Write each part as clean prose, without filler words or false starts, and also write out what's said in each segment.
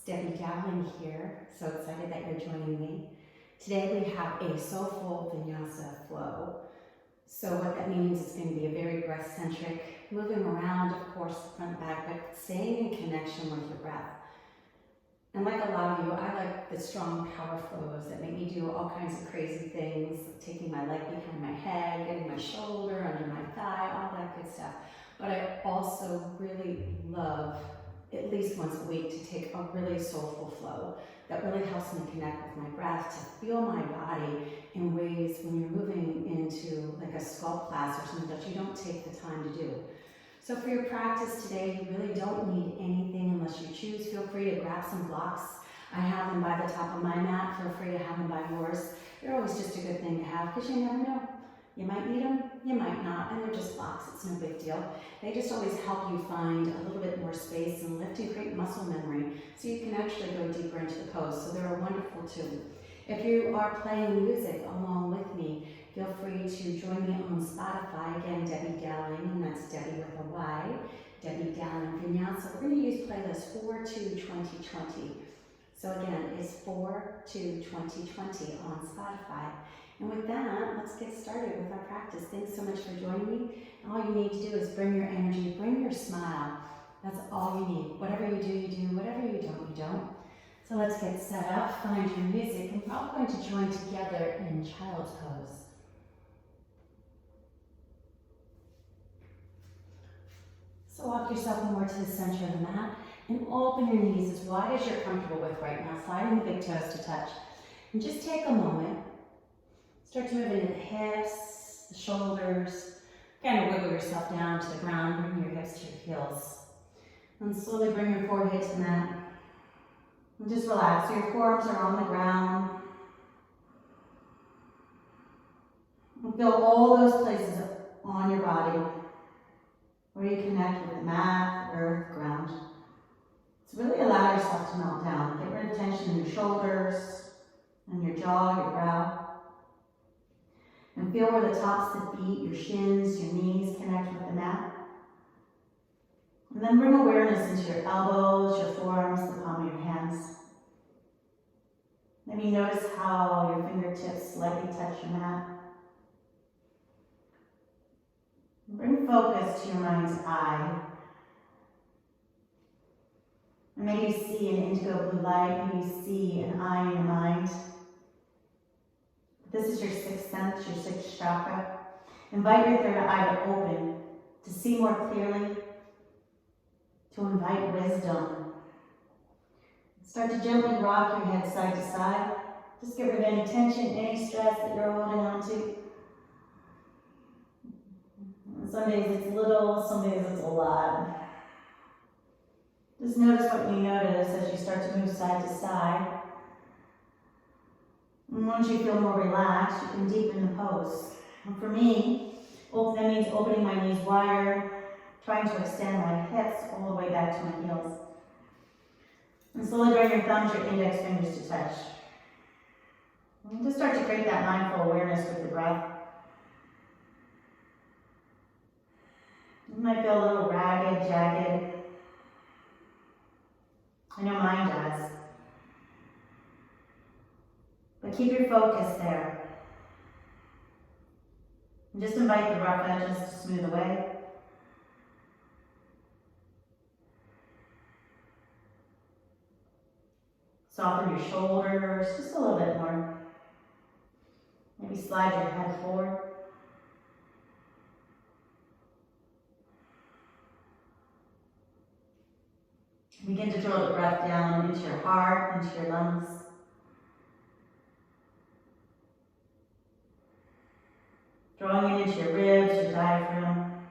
Debby Dowling here. So excited that you're joining me. Today we have a soulful vinyasa flow. So what that means is going to be a very breath-centric, moving around, of course, front, back, but staying in connection with your breath. And like a lot of you, I like the strong power flows that make me do all kinds of crazy things, taking my leg behind my head, getting my shoulder under my thigh, all that good stuff. But I also really love, at least once a week, to take a really soulful flow that really helps me connect with my breath, to feel my body in ways when you're moving into like a sculpt class or something that you don't take the time to do. So for your practice today, you really don't need anything unless you choose. Feel free to grab some blocks. I have them by the top of my mat. Feel free to have them by yours. They're always just a good thing to have because you never know. You might need them, you might not, and they're just blocks. It's no big deal. They just always help you find a little bit more space and lift and create muscle memory so you can actually go deeper into the pose. So they're a wonderful tool. If you are playing music along with me, feel free to join me on Spotify. Again, Debby Dowling, and that's Debby with a Y. Debby Dowling Vinyasa. We're going to use playlist 4-2-2020. So again, it's 4-2-2020 on Spotify. And with that, let's get started with our practice. Thanks so much for joining me. All you need to do is bring your energy, bring your smile. That's all you need. Whatever you do, you do. Whatever you don't. So let's get set up, find your music, and we're all going to join together in child's pose. So walk yourself more to the center of the mat and open your knees as wide as you're comfortable with right now, sliding the big toes to touch. And just take a moment. Start to move into the hips, the shoulders. Kind of wiggle yourself down to the ground, bring your hips to your heels. And slowly bring your forehead to the mat. And just relax. So your forearms are on the ground. And feel all those places on your body where you connect with the mat, earth, ground. So really allow yourself to melt down. Get rid of tension in your shoulders, and your jaw, your brow. And feel where the tops of the feet, your shins, your knees connect with the mat. And then bring awareness into your elbows, your forearms, the palm of your hands. Maybe notice how your fingertips slightly touch your mat. Bring focus to your mind's eye. And maybe see an indigo blue light, maybe see an eye in your mind. This is your sixth sense, your sixth chakra. Invite your third eye to open, to see more clearly, to invite wisdom. Start to gently rock your head side to side. Just get rid of any tension, any stress that you're holding on to. And some days it's little, some days it's a lot. Just notice what you notice as you start to move side to side. And once you feel more relaxed, you can deepen the pose. And for me, that means opening my knees wider, trying to extend my hips all the way back to my heels. And slowly bring your thumbs, your index fingers to touch. And just start to create that mindful awareness with the breath. You might feel a little ragged, jagged. I know mine does. But keep your focus there. And just invite the rough edges to smooth away. Soften your shoulders just a little bit more. Maybe slide your head forward. Begin to draw the breath down into your heart, into your lungs. Drawing it into your ribs, your diaphragm.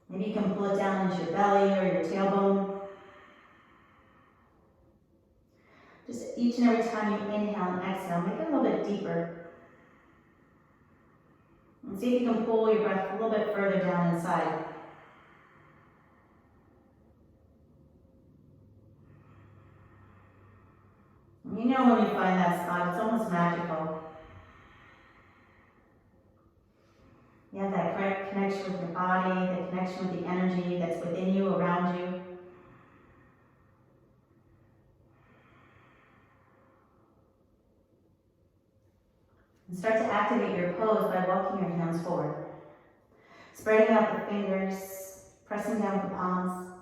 Maybe you can pull it down into your belly or your tailbone. Just each and every time you inhale and exhale, make it a little bit deeper. And see if you can pull your breath a little bit further down inside. And you know when you find that spot, it's almost magical. You have that correct connection with your body, the connection with the energy that's within you And start to activate your pose by walking your hands forward. Spreading out the fingers, pressing down with the palms.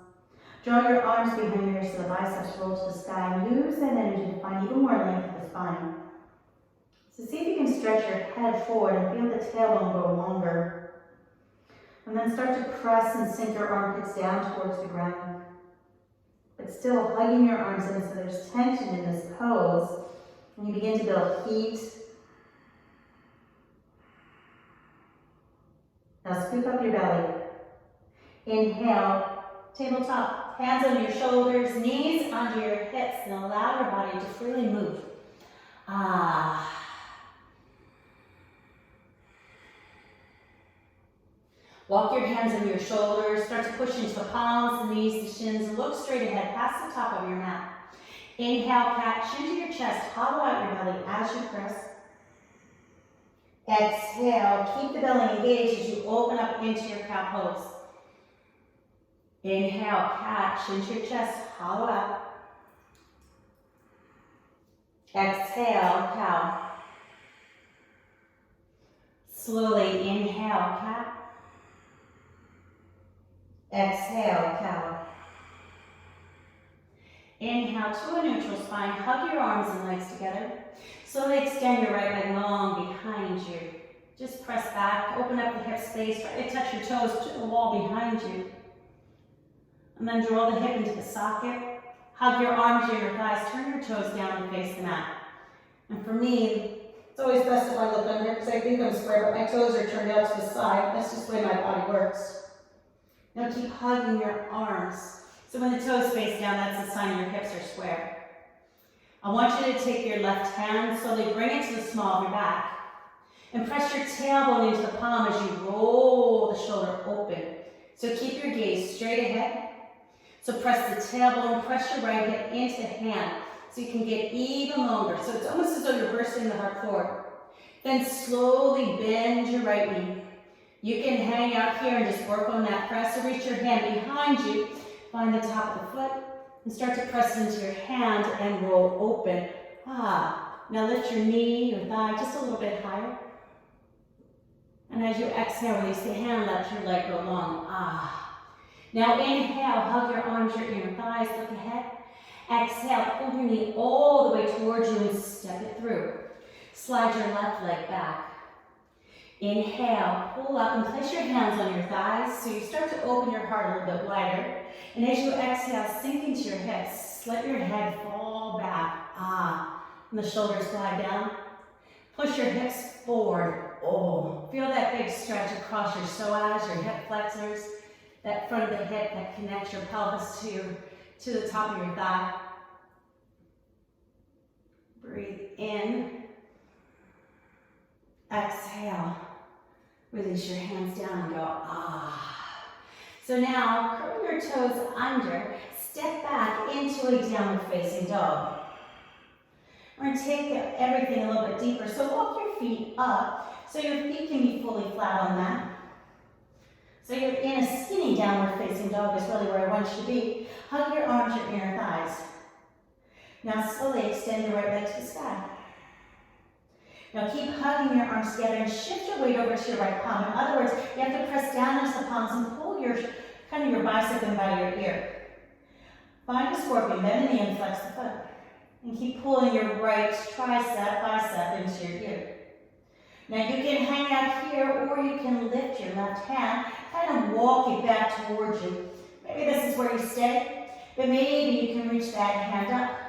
Draw your arms behind your ears so the biceps roll to the sky and use that energy to find even more length of the spine. So see if you can stretch your head forward and feel the tailbone grow longer. And then start to press and sink your armpits down towards the ground. But still hugging your arms in so there's tension in this pose. And you begin to build heat. Now scoop up your belly. Inhale, tabletop, hands on your shoulders, knees onto your hips, and allow your body to freely move. Walk your hands on your shoulders, start to push into the palms, the knees, the shins, and look straight ahead past the top of your mat. Inhale, cat, chin to your chest, hollow out your belly as you press. Exhale, keep the belly engaged as you open up into your cow pose. Inhale, cat, chin to your chest, hollow out. Exhale, cow. Slowly inhale, cat. Exhale, cow. Inhale to a neutral spine. Hug your arms and legs together. Slowly extend your right leg long behind you. Just press back, open up the hip space, try to touch your toes to the wall behind you. And then draw the hip into the socket. Hug your arms to your thighs, turn your toes down and face the mat. And for me, it's always best if I look under because I think I'm square, but my toes are turned out to the side. That's just the way my body works. Now keep hugging your arms. So when the toes face down, that's a sign your hips are square. I want you to take your left hand, slowly bring it to the small of your back. And press your tailbone into the palm as you roll the shoulder open. So keep your gaze straight ahead. So press the tailbone, press your right hip into the hand so you can get even longer. So it's almost as though you're bursting the heart forward. Then slowly bend your right knee. You can hang out here and just work on that press. So reach your hand behind you, find the top of the foot, and start to press into your hand and roll open. Now lift your knee, your thigh just a little bit higher. And as you exhale, release the hand, let your leg go long. Now inhale, hug your arms, your inner thighs, look ahead. Exhale, pull your knee all the way towards you and step it through. Slide your left leg back. Inhale, pull up and place your hands on your thighs so you start to open your heart a little bit wider. And as you exhale, sink into your hips. Let your head fall back. And the shoulders glide down. Push your hips forward. Feel that big stretch across your psoas, your hip flexors, that front of the hip that connects your pelvis to the top of your thigh. Breathe in. Exhale. Release your hands down and go, So now, curl your toes under, step back into a downward facing dog. We're going to take everything a little bit deeper. So walk your feet up so your feet can be fully flat on that. So you're in a skinny downward facing dog is really where I want you to be. Hug your arms, your inner thighs. Now slowly extend your right leg to the sky. Now keep hugging your arms together and shift your weight over to your right palm. In other words, you have to press down into the palms and pull your bicep in by your ear. Find a scorpion, bend the knee and flex the foot. And keep pulling your right tricep, bicep into your ear. Now you can hang out here or you can lift your left hand, kind of walk it back towards you. Maybe this is where you stay, but maybe you can reach that hand up.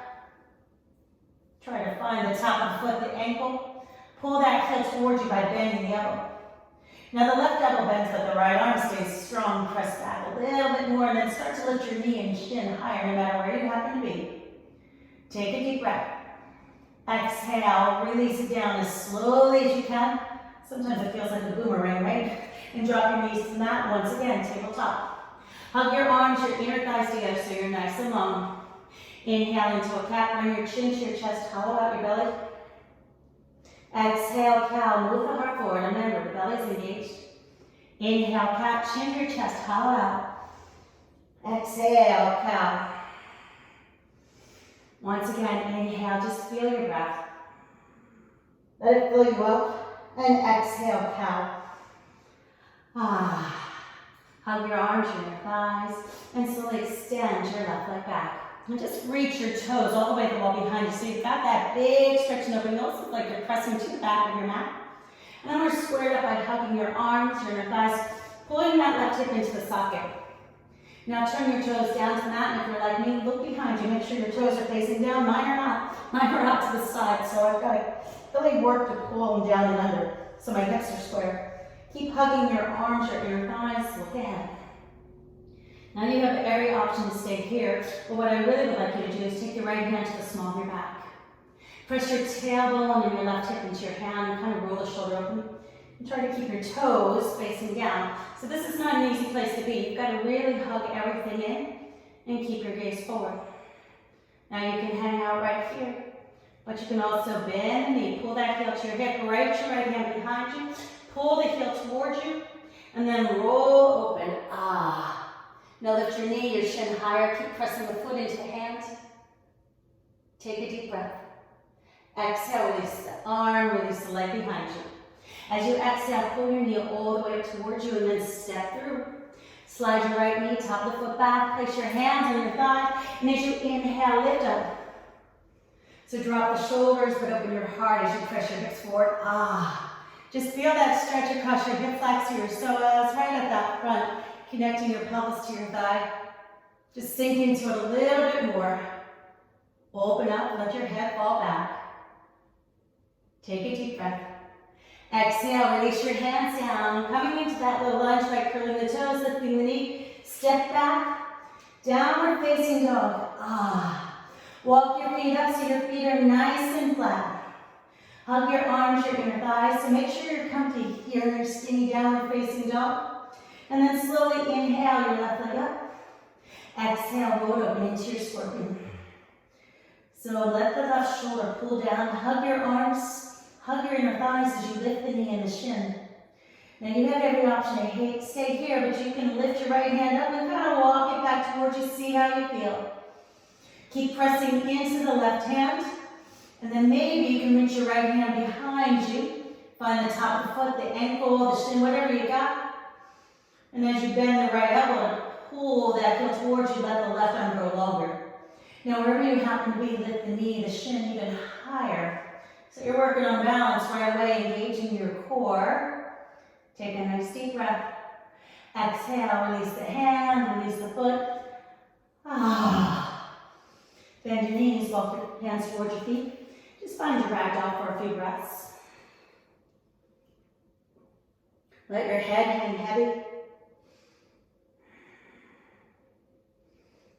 Try to find the top of the foot, the ankle. Pull that heel towards you by bending the elbow. Now the left elbow bends, but the right arm stays strong. Press back a little bit more and then start to lift your knee and chin higher no matter where you happen to be. Take a deep breath. Exhale, release it down as slowly as you can. Sometimes it feels like a boomerang, right? And drop your knees to the mat once again, tabletop. Hug your arms, your inner thighs together so you're nice and long. Inhale into a cat, bring your chin to your chest, hollow out your belly. Exhale, cow, move the heart forward. Remember, the belly's engaged. Inhale, cat, chin to your chest, hollow out. Exhale, cow. Once again, inhale, just feel your breath. Let it fill you up. And exhale, cow. Hug your arms, your thighs, and slowly extend your left leg back. And just reach your toes all the way to the wall behind you. So you've got that big stretch and open. It almost looks like you're pressing to the back of your mat. And then we're squared up by hugging your arms, your inner thighs, pulling that left hip into the socket. Now turn your toes down to the mat, and if you're like me, look behind you. Make sure your toes are facing down. Mine are not. Mine are out to the side, so I've got to really work to pull them down and under so my hips are square. Keep hugging your arms, your inner thighs. Look ahead. Now you have every option to stay here, but what I really would like you to do is take your right hand to the small of your back. Press your tailbone and your left hip into your hand and kind of roll the shoulder open. And try to keep your toes facing down. So this is not an easy place to be. You've got to really hug everything in and keep your gaze forward. Now you can hang out right here, but you can also bend the knee, pull that heel to your hip, right your right hand behind you, pull the heel towards you, and then roll open. Now lift your knee, your shin higher, keep pressing the foot into the hand. Take a deep breath. Exhale, release the arm, release the leg behind you. As you exhale, pull your knee all the way up towards you and then step through. Slide your right knee, top of the foot back, place your hands on your thigh, and as you inhale, lift up. So drop the shoulders, but open your heart as you press your hips forward. Just feel that stretch across your hip flexor, your psoas, right at that front, connecting your pelvis to your thigh. Just sink into it a little bit more. Open up, let your head fall back. Take a deep breath. Exhale, release your hands down. Coming into that little lunge by curling the toes, lifting the knee. Step back, downward facing dog. Walk your feet up so your feet are nice and flat. Hug your arms, your inner thighs. So make sure you're comfy here in your skinny downward facing dog. And then slowly inhale your left leg up. Exhale, roll it open into your scorpion. So let the left shoulder pull down. Hug your arms. Hug your inner thighs as you lift the knee and the shin. Now you have every option to stay here, but you can lift your right hand up and kind of walk it back towards you, see how you feel. Keep pressing into the left hand, and then maybe you can reach your right hand behind you. Find the top of the foot, the ankle, the shin, whatever you got. And as you bend the right elbow, pull that heel towards you, let the left arm grow longer. Now wherever you happen to be, lift the knee, the shin even higher. So you're working on balance right away, engaging your core. Take a nice deep breath. Exhale, release the hand, release the foot. Bend your knees, walk your hands towards your feet. Just find your ragdoll for a few breaths. Let your head hang heavy.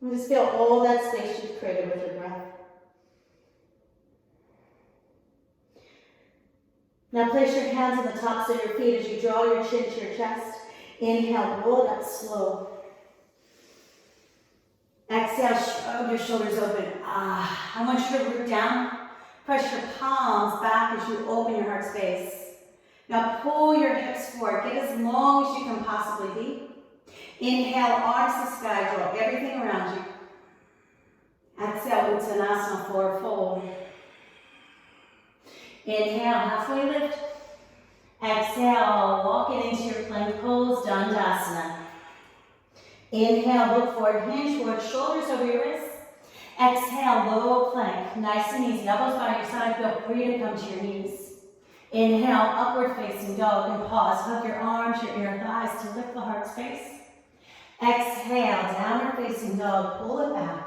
And just feel all that space you've created with your breath. Now place your hands on the tops of your feet as you draw your chin to your chest. Inhale, roll it up slow. Exhale, shrug your shoulders open. I want you to root down. Press your palms back as you open your heart space. Now pull your hips forward. Get as long as you can possibly be. Inhale, arms to sky, draw everything around you. Exhale, Uttanasana, forward fold. Inhale, halfway lift. Exhale, walk it into your plank pose, Dandasana. Inhale, look forward, hinge forward, shoulders over your wrists. Exhale, low plank, nice and easy. Elbows by your side, feel free to come to your knees. Inhale, upward facing dog and pause. Hug your arms, your inner thighs to lift the heart space. Exhale, downward facing dog, pull it back.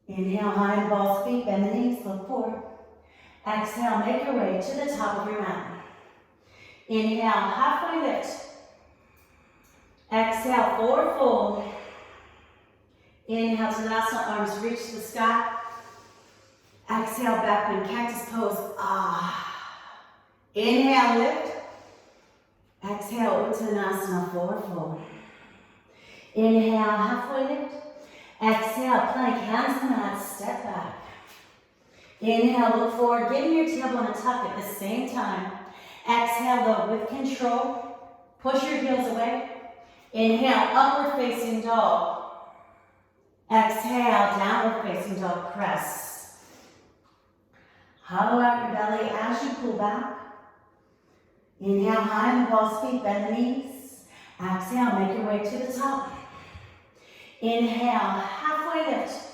Inhale, high balls feet, bend the knees, look forward. Exhale, make your way to the top of your mat. Inhale, halfway lift. Exhale, forward fold. Inhale, Tadasana, arms reach to the sky. Exhale, back bend, cactus pose. Inhale, lift. Exhale, Uttanasana, forward fold. Inhale, halfway lift. Exhale, plank, hands to the mat, step back. Inhale, look forward, giving your tailbone a tuck at the same time. Exhale, though, with control. Push your heels away. Inhale, upward facing dog. Exhale, downward facing dog, press. Hollow out your belly as you pull back. Inhale, high in the balls, feet, bend the knees. Exhale, make your way to the top. Inhale, halfway lift.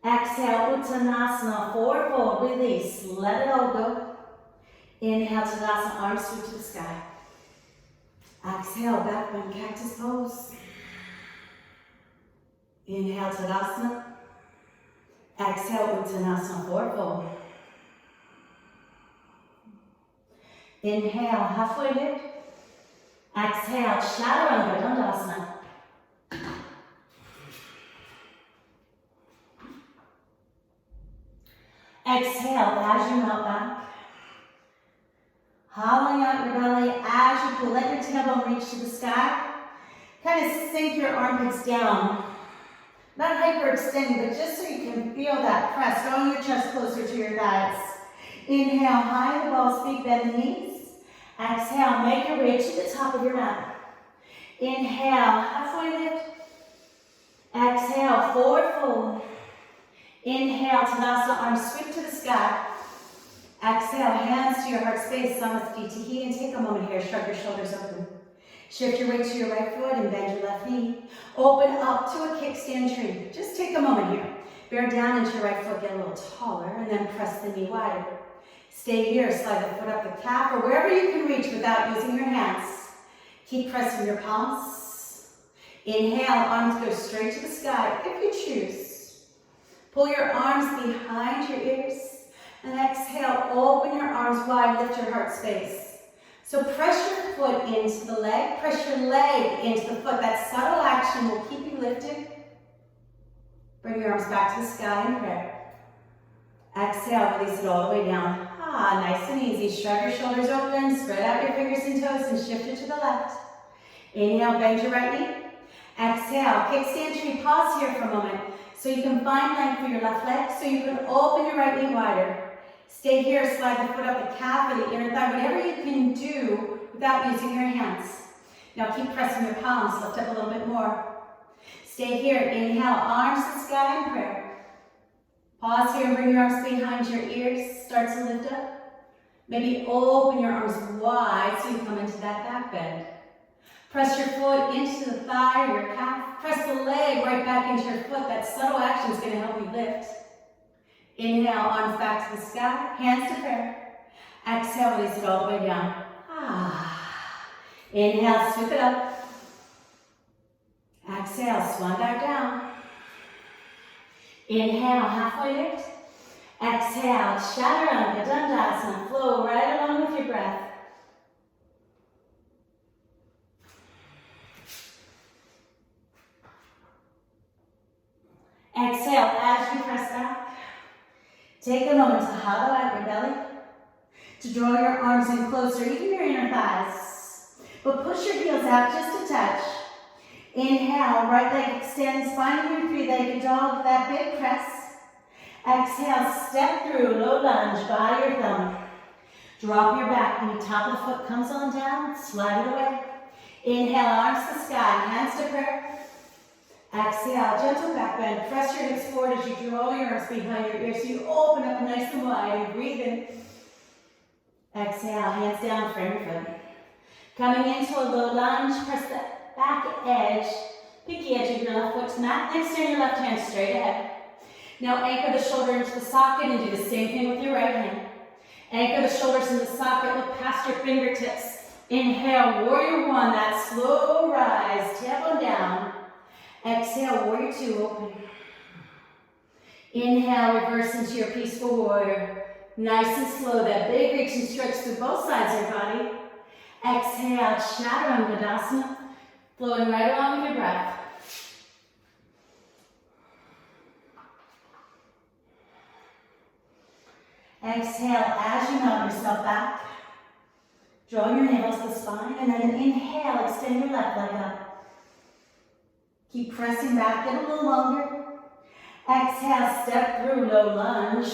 Exhale, Uttanasana, forward fold, release, let it all go. Inhale, Tadasana, arms sweep to the sky. Exhale, back bend, cactus pose. Inhale, Tadasana. Exhale, Uttanasana, forward fold. Inhale, halfway lift. Exhale, Chaturanga Dandasana. Exhale as you melt back. Hollowing out your belly as you pull. Let your tailbone reach to the sky. Kind of sink your armpits down. Not hyperextending, but just so you can feel that press, drawing your chest closer to your thighs. Inhale, high in the balls, feet, bend the knees. Exhale, make your way to the top of your mat. Inhale, halfway lift. Exhale, forward fold. Inhale, Tadasana, arms sweep to the sky. Exhale, hands to your heart space, Samasthiti Tahi, and take a moment here, shrug your shoulders open. Shift your weight to your right foot and bend your left knee. Open up to a kickstand tree. Just take a moment here. Bear down into your right foot, get a little taller, and then press the knee wider. Stay here, slide the foot up the calf, or wherever you can reach without using your hands. Keep pressing your palms. Inhale, arms go straight to the sky if you choose. Pull your arms behind your ears. And exhale, open your arms wide, lift your heart space. So press your foot into the leg, press your leg into the foot. That subtle action will keep you lifted. Bring your arms back to the sky in prayer. Exhale, release it all the way down. Nice and easy. Shrug your shoulders open, spread out your fingers and toes, and shift it to the left. Inhale, bend your right knee. Exhale, kickstand tree. Pause here for a moment so you can find length for your left leg, so you can open your right knee wider. Stay here, slide the foot up the calf or the inner thigh, whatever you can do without using your hands. Now keep pressing your palms, lift up a little bit more. Stay here, inhale, arms to the sky in prayer. Pause here and bring your arms behind your ears, start to lift up. Maybe open your arms wide so you come into that back bend. Press your foot into the thigh or your calf. Press the leg right back into your foot. That subtle action is going to help you lift. Inhale, arms back to the sky, hands to prayer. Exhale, release it all the way down. Inhale, sweep it up. Exhale, swan back down. Inhale, halfway lift. Exhale, Chaturanga Dandasana. Flow right along with your breath. Exhale as you press back. Take a moment to hollow out your belly, to draw your arms in closer, even your inner thighs. But push your heels out just a touch. Inhale, right leg extends, finding your three-legged dog, that big press. Exhale, step through, low lunge by your thumb. Drop your back knee, top of the foot comes on down, slide it away. Inhale, arms to the sky, hands to prayer. Exhale, gentle back bend. Press your hips forward as you draw your arms behind your ears so you open up nice and wide and breathe in. Exhale, hands down, frame your foot. Coming into a low lunge, press the back edge, pinky edge of your left foot to the mat, and extend your left hand straight ahead. Now anchor the shoulder into the socket and do the same thing with your right hand. Anchor the shoulders in the socket, look past your fingertips. Inhale, warrior one, that slow rise, tailbone down. Exhale, warrior two, open. Inhale, reverse into your peaceful warrior. Nice and slow, that big reach and stretch through both sides of your body. Exhale, Chaturanga Dandasana, flowing right along with your breath. Exhale as you melt yourself back. Draw your nails to the spine, and then inhale, extend your left leg up. Keep pressing back, get a little longer. Exhale, step through, low lunge.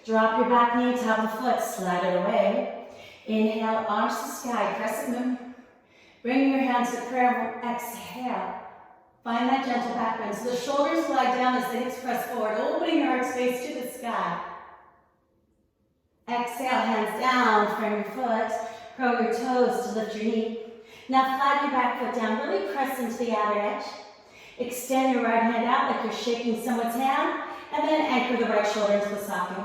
Drop your back knee, top of the foot, slide it away. Inhale, arms to the sky, crescent moon. Bring your hands to prayer, exhale. Find that gentle back bend. So the shoulders slide down as the hips press forward, opening your heart space to the sky. Exhale, hands down, frame your foot, curl your toes to lift your knee. Now flatten your back foot down, really press into the outer edge. Extend your right hand out like you're shaking someone's hand, and then anchor the right shoulder into the socket.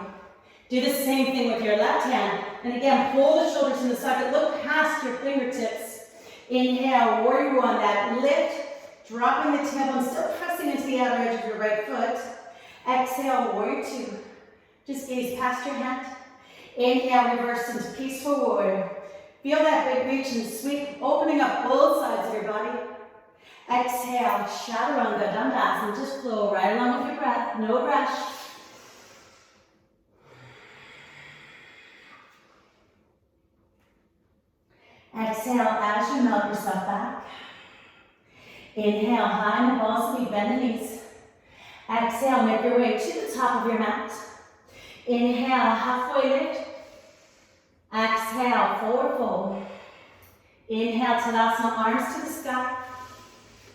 Do the same thing with your left hand. And again, pull the shoulders in the socket, look past your fingertips. Inhale, warrior one, that lift, dropping the tailbone, still pressing into the outer edge of your right foot. Exhale, warrior two. Just gaze past your hand. Inhale, reverse into peaceful warrior. Feel that big reach and sweep, opening up both sides of your body. Exhale, chaturanga, dandasana, just flow right along with your breath, no rush. Exhale as you melt yourself back. Inhale, high in the balls of feet, bend the knees. Exhale, make your way to the top of your mat. Inhale, halfway lift. Exhale, forward fold. Inhale, Tadasana, arms to the sky.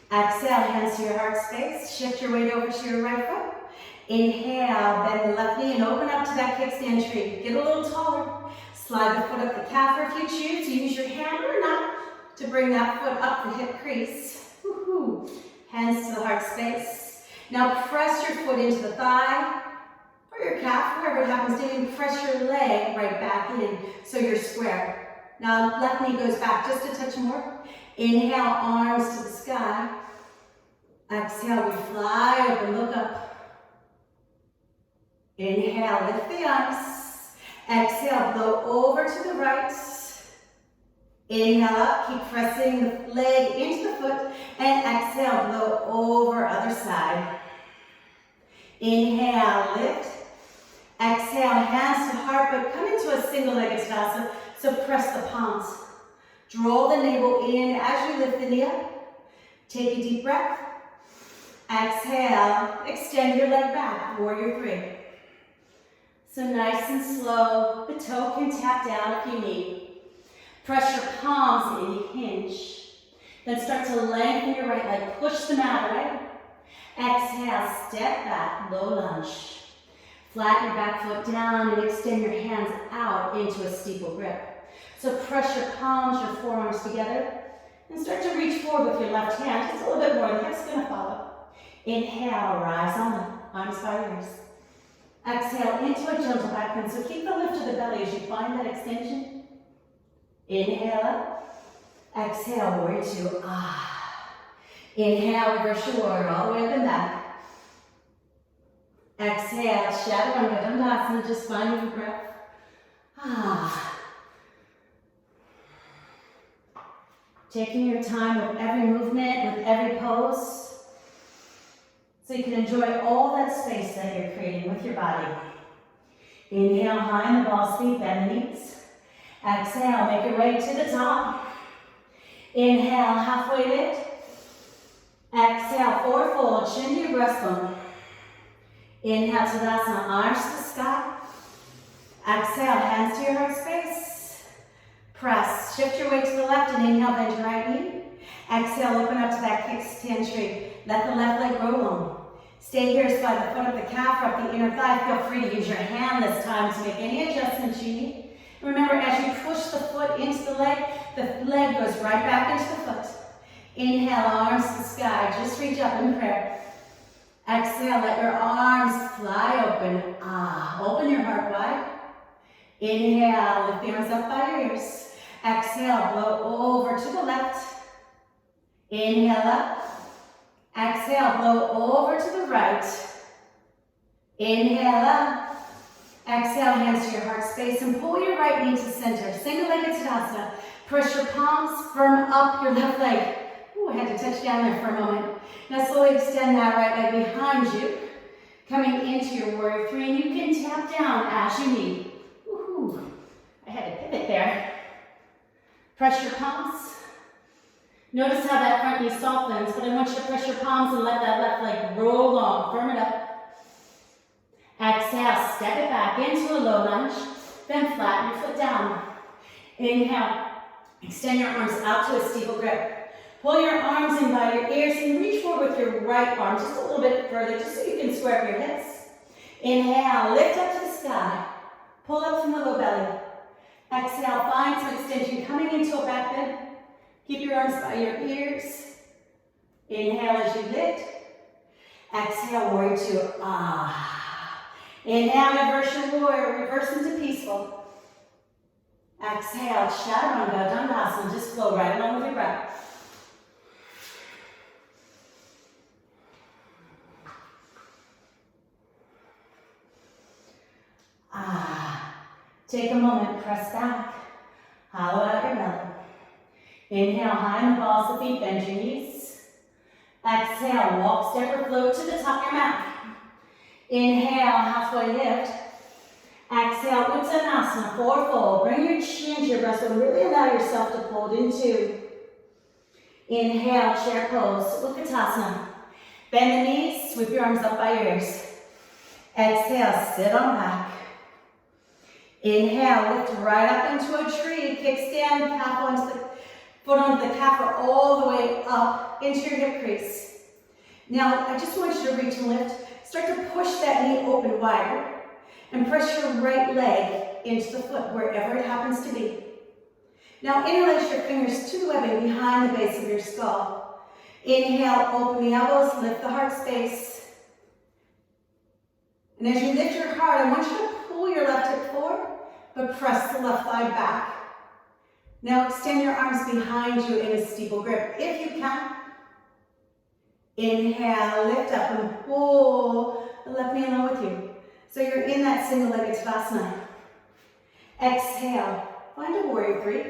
Exhale, hands to your heart space. Shift your weight over to your right foot. Inhale, bend the left knee and open up to that kickstand tree. Get a little taller. Slide the foot up the calf, or if you choose, use your hand or not to bring that foot up the hip crease. Woo-hoo. Hands to the heart space. Now press your foot into the thigh or your calf, wherever it happens to be. Press your leg right back in so you're square. Now left knee goes back just a touch more. Inhale, arms to the sky. Exhale, we fly open, look up. Inhale, lift the arms. Exhale, blow over to the right. Inhale up, keep pressing the leg into the foot. And exhale, blow over other side. Inhale, lift. Exhale, hands to heart, but come into a single-legged Tadasana. So press the palms. Draw the navel in as you lift the knee up. Take a deep breath. Exhale, extend your leg back, warrior three. So nice and slow, the toe can tap down if you need. Press your palms in, hinge. Then start to lengthen your right leg, push the mat away. Exhale, step back, low lunge. Flatten your back foot down and extend your hands out into a steeple grip. So press your palms, your forearms together, and start to reach forward with your left hand, just a little bit more, the hip's gonna follow. Inhale, rise on the arms by ears. Exhale into a gentle back bend, so keep the lift of the belly as you find that extension. Inhale up, exhale, warrior two, Inhale, reverse your warrior, all the way up and back. Exhale, chaturanga, dandasana, just finding your breath. Taking your time with every movement, with every pose, so you can enjoy all that space that you're creating with your body. Inhale, high in the balls, feet, bend the knees. Exhale, make your way to the top. Inhale, halfway lift. Exhale, forward fold, chin to your breastbone. Inhale, Tadasana, arms to the sky. Exhale, hands to your heart space. Press, shift your weight to the left and inhale, bend your right knee. Exhale, open up to that kickstand tree. Let the left leg grow long. Stay here, slide the foot up the calf, up the inner thigh. Feel free to use your hand this time to make any adjustments you need. Remember, as you push the foot into the leg goes right back into the foot. Inhale, arms to the sky. Just reach up in prayer. Exhale, let your arms fly open. Open your heart wide. Inhale, lift the arms up by your ears. Exhale, blow over to the left. Inhale up. Exhale, blow over to the right. Inhale up. Exhale, hands to your heart space and pull your right knee to center. Single-legged Tadasana. Press your palms, firm up your left leg. Ooh, I had to touch down there for a moment. Now slowly extend that right leg behind you, coming into your warrior three, and you can tap down as you need. Woohoo! I had to pivot there. Press your palms. Notice how that front knee softens, but I want you to press your palms and let that left leg roll long. Firm it up. Exhale, step it back into a low lunge, then flatten your foot down. Inhale, extend your arms out to a steeple grip. Pull your arms in by your ears and reach forward with your right arm just a little bit further, just so you can square up your hips. Inhale, lift up to the sky. Pull up from the low belly. Exhale, find some extension coming into a back bend. Keep your arms by your ears. Inhale as you lift. Exhale, warrior two. Inhale, reverse your warrior, reverse into peaceful. Exhale, chaturanga, dandasana, just flow right along with your breath. Take a moment, press back, hollow out your belly. Inhale, high in the balls of feet, bend your knees. Exhale, walk, step, or float to the top of your mat. Inhale, halfway lift. Exhale, Uttanasana, fourfold. Bring your chin to your breast, but really allow yourself to fold into. Inhale, chair pose, Utkatasana. Bend the knees, sweep your arms up by your ears. Exhale, sit on back. Inhale, lift right up into a tree. Kickstand, calf onto the foot onto the calf, or all the way up into your hip crease. Now, I just want you to reach and lift. Start to push that knee open wider and press your right leg into the foot, wherever it happens to be. Now, interlace your fingers to the webbing behind the base of your skull. Inhale, open the elbows, lift the heart space. And as you lift your heart, I want you to pull your left hip forward, but press the left thigh back. Now extend your arms behind you in a steeple grip, if you can. Inhale, lift up and pull the left knee along with you. So you're in that single-legged Tadasana. Exhale, find a warrior three.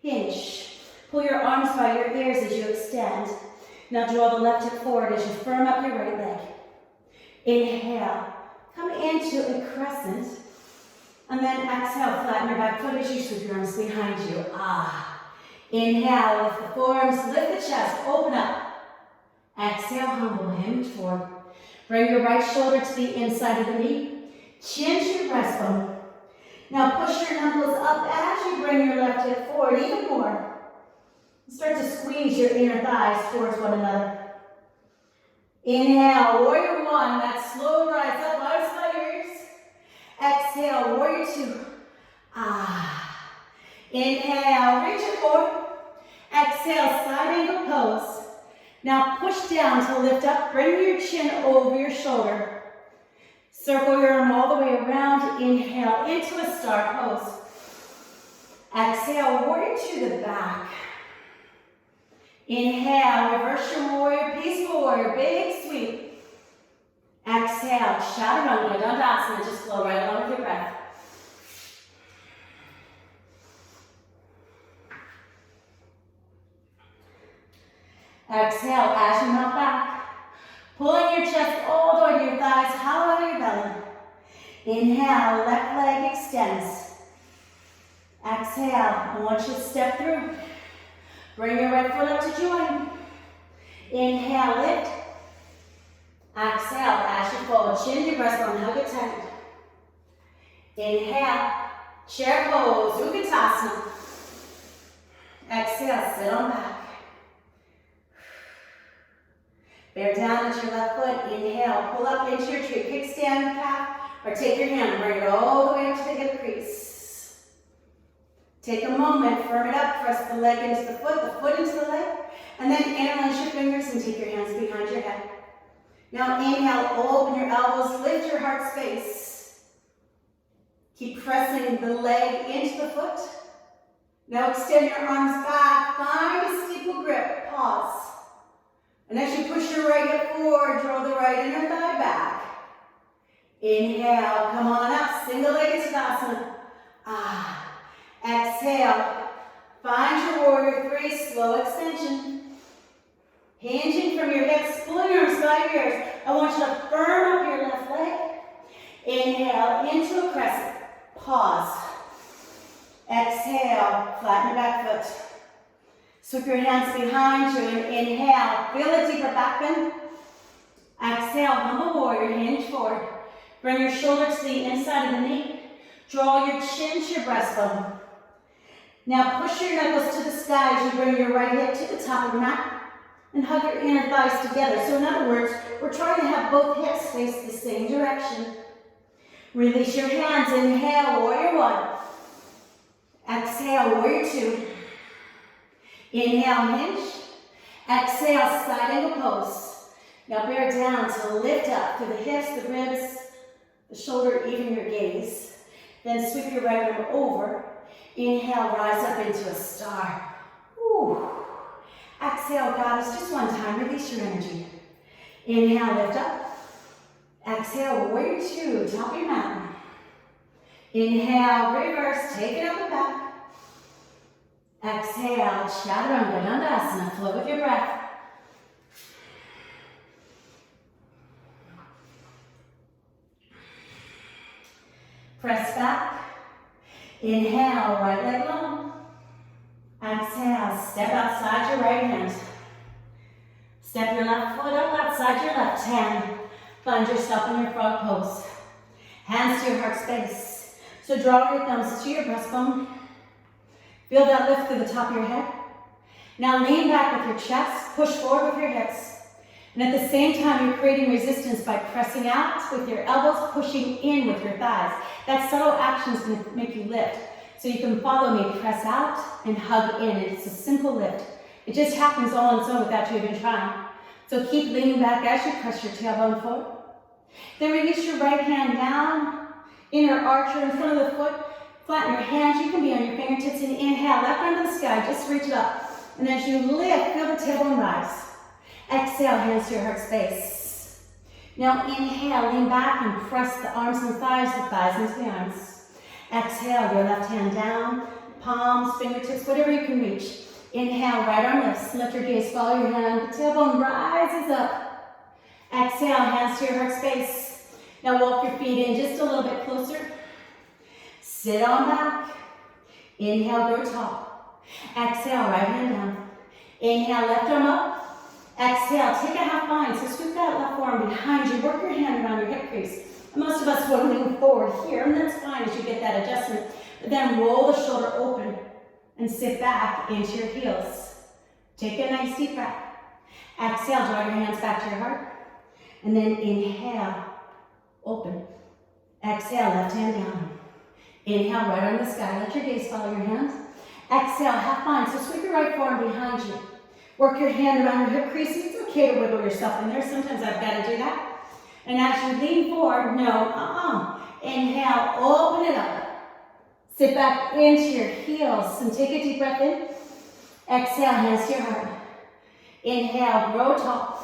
Hinge. Pull your arms by your ears as you extend. Now draw the left hip forward as you firm up your right leg. Inhale, come into a crescent. And then exhale, flatten your back foot as you sweep your arms behind you. Inhale, lift the forearms, lift the chest, open up. Exhale, humble, hinge forward. Bring your right shoulder to the inside of the knee. Chin to your breastbone. Now push your knuckles up as you bring your left hip forward even more. Start to squeeze your inner thighs towards one another. Inhale, warrior one, that slow rise up, arms by your ears. Exhale, warrior two. Inhale, reach it forward. Exhale, side angle pose. Now push down to lift up, bring your chin over your shoulder. Circle your arm all the way around. Inhale into a star pose. Exhale, warrior to the back. Inhale, reverse your warrior, peaceful warrior, big sweep. Exhale, chaturanga, dandasana, just flow right along with your breath. Exhale, as you mount back. Pulling your chest all the way to your thighs, hollow out your belly. Inhale, left leg extends. Exhale, I want you to step through. Bring your right foot up to join. Inhale, lift. Exhale, as you fold, chin to your breastbone, hug it tight. Inhale, chair pose, Utkatasana. Exhale, sit on back. Bear down at your left foot. Inhale, pull up into your tree. Kickstand calf, or take your hand and bring it all the way up to the hip crease. Take a moment, firm it up, press the leg into the foot into the leg, and then interlace your fingers and take your hands behind your head. Now inhale, open your elbows, lift your heart space. Keep pressing the leg into the foot. Now extend your arms back, find a steeple grip, pause. And as you push your right hip forward, draw the right inner thigh back. Inhale, come on up, single-legged Tadasana. Exhale, find your warrior three, slow extension. Hinging from your hips, pulling your arms by your ears. I want you to firm up your left leg. Inhale, into a crescent. Pause. Exhale, flatten your back foot. Sweep your hands behind you and inhale. Feel a deeper back bend. Exhale, humble warrior, hinge forward. Bring your shoulder to the inside of the knee. Draw your chin to your breastbone. Now push your knuckles to the sky as you bring your right hip to the top of the mat and hug your inner thighs together. So in other words, we're trying to have both hips face the same direction. Release your hands. Inhale, warrior one. Exhale, warrior two. Inhale, hinge. Exhale, side angle pose. Now bear down to lift up through the hips, the ribs, the shoulder, even your gaze. Then sweep your right arm over. Inhale, rise up into a star. Whew. Exhale, goddess, just one time. Release your energy. Inhale, lift up. Exhale, warrior two, top of your mountain. Inhale, reverse, take it up and back. Exhale, chaturanga dandasana, flow with your breath. Press back. Inhale, right leg long. Exhale, step outside your right hand. Step your left foot up outside your left hand. Find yourself in your frog pose. Hands to your heart space. So draw your thumbs to your breastbone. Feel that lift through the top of your head. Now lean back with your chest. Push forward with your hips. And at the same time, you're creating resistance by pressing out with your elbows, pushing in with your thighs. That subtle action is going to make you lift. So you can follow me. Press out and hug in. It's a simple lift. It just happens all on its own without you even trying. So keep leaning back as you press your tailbone forward. Then release your right hand down, inner archer in front of the foot. Flatten your hands. You can be on your fingertips and inhale, left arm to the sky. Just reach it up. And as you lift, feel the tailbone rise. Exhale, hands to your heart space. Now inhale, lean back and press the arms and thighs into the arms. Exhale, your left hand down, palms, fingertips, whatever you can reach. Inhale, right arm lifts. Lift your gaze, follow your hand. The tailbone rises up. Exhale, hands to your heart space. Now walk your feet in just a little bit closer. Sit on back. Inhale, grow tall. Exhale, right hand down. Inhale, left arm up. Exhale, take a half bind. So scoop that left forearm behind you. Work your hand around your hip crease. And most of us will lean forward here, and that's fine as you get that adjustment. But then roll the shoulder open and sit back into your heels. Take a nice deep breath. Exhale, draw your hands back to your heart. And then inhale, open. Exhale, left hand down. Inhale, right arm to the sky. Let your gaze follow your hands. Exhale, half bind. So sweep your right forearm behind you. Work your hand around your hip crease. It's okay to wiggle yourself in there. Sometimes I've got to do that. And as you lean forward, Inhale, open it up. Sit back into your heels and take a deep breath in. Exhale, hands to your heart. Inhale, grow tall.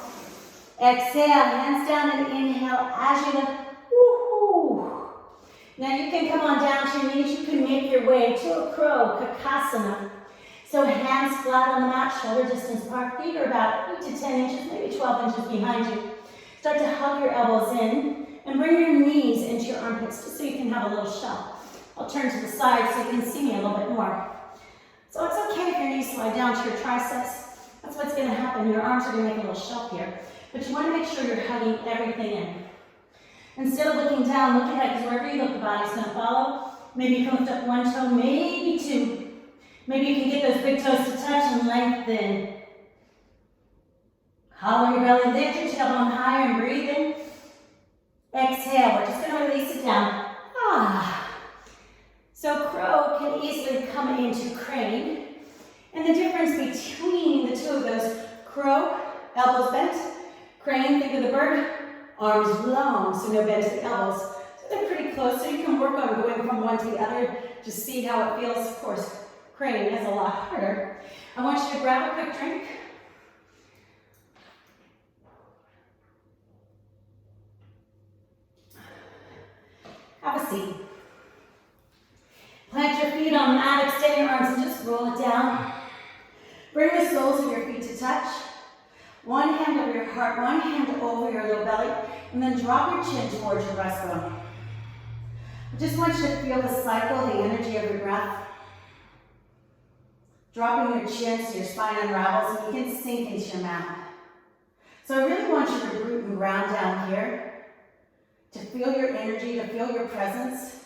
Exhale, hands down and inhale as you lift. Woo-hoo. Now you can come on down to your knees. You can make your way to a crow, Kakasana. So hands flat on the mat, shoulder distance apart. Feet are about 8 to 10 inches, maybe 12 inches behind you. Start to hug your elbows in and bring your knees into your armpits just so you can have a little shelf. I'll turn to the side so you can see me a little bit more. So it's okay if your knees slide down to your triceps. That's what's going to happen. Your arms are going to make a little shelf here. But you want to make sure you're hugging everything in. Instead of looking down, look ahead, because wherever you look, the body's going to follow. Maybe you can lift up one toe, maybe two. Maybe you can get those big toes to touch and lengthen. Hollow your belly, lift your tailbone higher and breathe in. Exhale, we're just going to release it down. So crow can easily come into crane. And the difference between the two of those, crow, elbows bent, crane, think of the bird, arms long, so no bend to the elbows. So they're pretty close, so you can work on going from one to the other, just see how it feels. Of course, crane is a lot harder. I want you to grab a quick drink. Have a seat. Plant your feet on the mat, extend your arms and just roll it down. Bring the soles of your feet to touch. One hand over your heart, one hand over your little belly, and then drop your chin towards your breastbone. I just want you to feel the cycle, the energy of your breath. Dropping your chin so your spine unravels and you can sink into your mat. So I really want you to root and ground down here, to feel your energy, to feel your presence.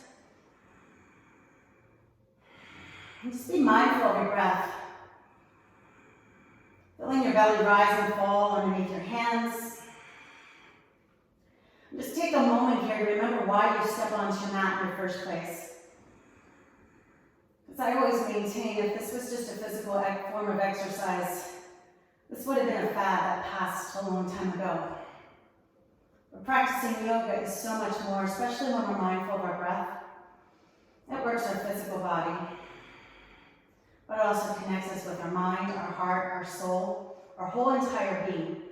And just be mindful of your breath. Feeling your belly rise and fall underneath your hands. Just take a moment here here to remember why you step onto your mat in the first place. Because I always maintain if this was just a physical form of exercise, this would have been a fad that passed a long time ago. But practicing yoga is so much more, especially when we're mindful of our breath. It works our physical body, but it also connects us with our mind, our heart, our soul, our whole entire being.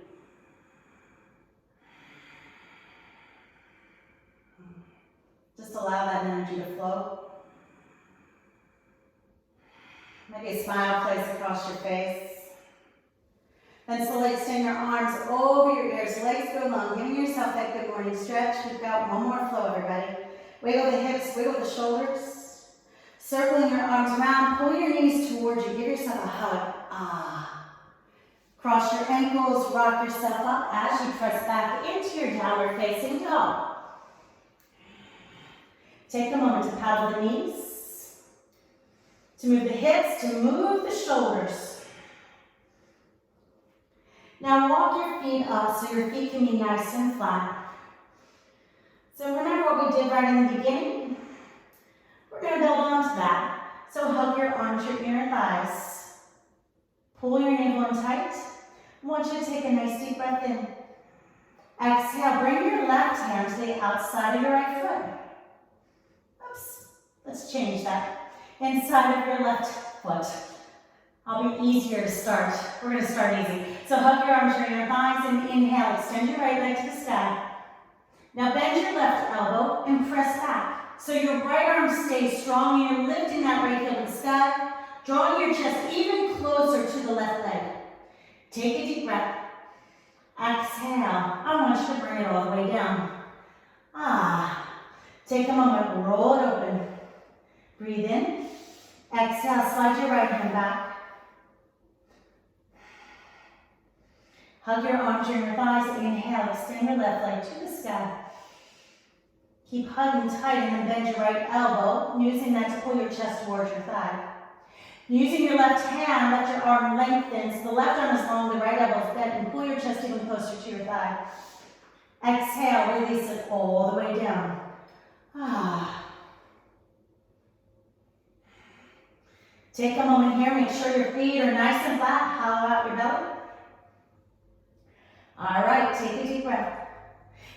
Just allow that energy to flow. Maybe a smile plays across your face. Then slowly extend your arms over your ears, legs go long, giving yourself that good morning stretch. We've got one more flow, everybody. Wiggle the hips, wiggle the shoulders. Circling your arms around, pull your knees towards you, give yourself a hug. Cross your ankles, rock yourself up as you press back into your downward facing dog. Take a moment to paddle the knees, to move the hips, to move the shoulders. Now walk your feet up so your feet can be nice and flat. So remember what we did right in the beginning? We're going to build on to that. So hug your arms, your inner thighs. Pull your navel in tight. I want you to take a nice deep breath in. Exhale, bring your left hand to the outside of your right foot. Oops, let's change that. Inside of your left foot. I'll be easier to start. We're going to start easy. So hug your arms, your inner thighs, and inhale. Extend your right leg to the sky. Now bend your left elbow and press back. So your right arm stays strong and you're lifting that right heel to the sky, drawing your chest even closer to the left leg. Take a deep breath. Exhale. I want you to bring it all the way down. Take a moment, roll it open. Breathe in. Exhale, slide your right hand back. Hug your arms, your inner thighs. Inhale, extend your left leg to the sky. Keep hugging tight and then bend your right elbow, using that to pull your chest towards your thigh. Using your left hand, let your arm lengthen. So the left arm is long, the right elbow is bent, and pull your chest even closer to your thigh. Exhale, release it all the way down. Take a moment here, make sure your feet are nice and flat, hollow out your belly. All right, take a deep breath.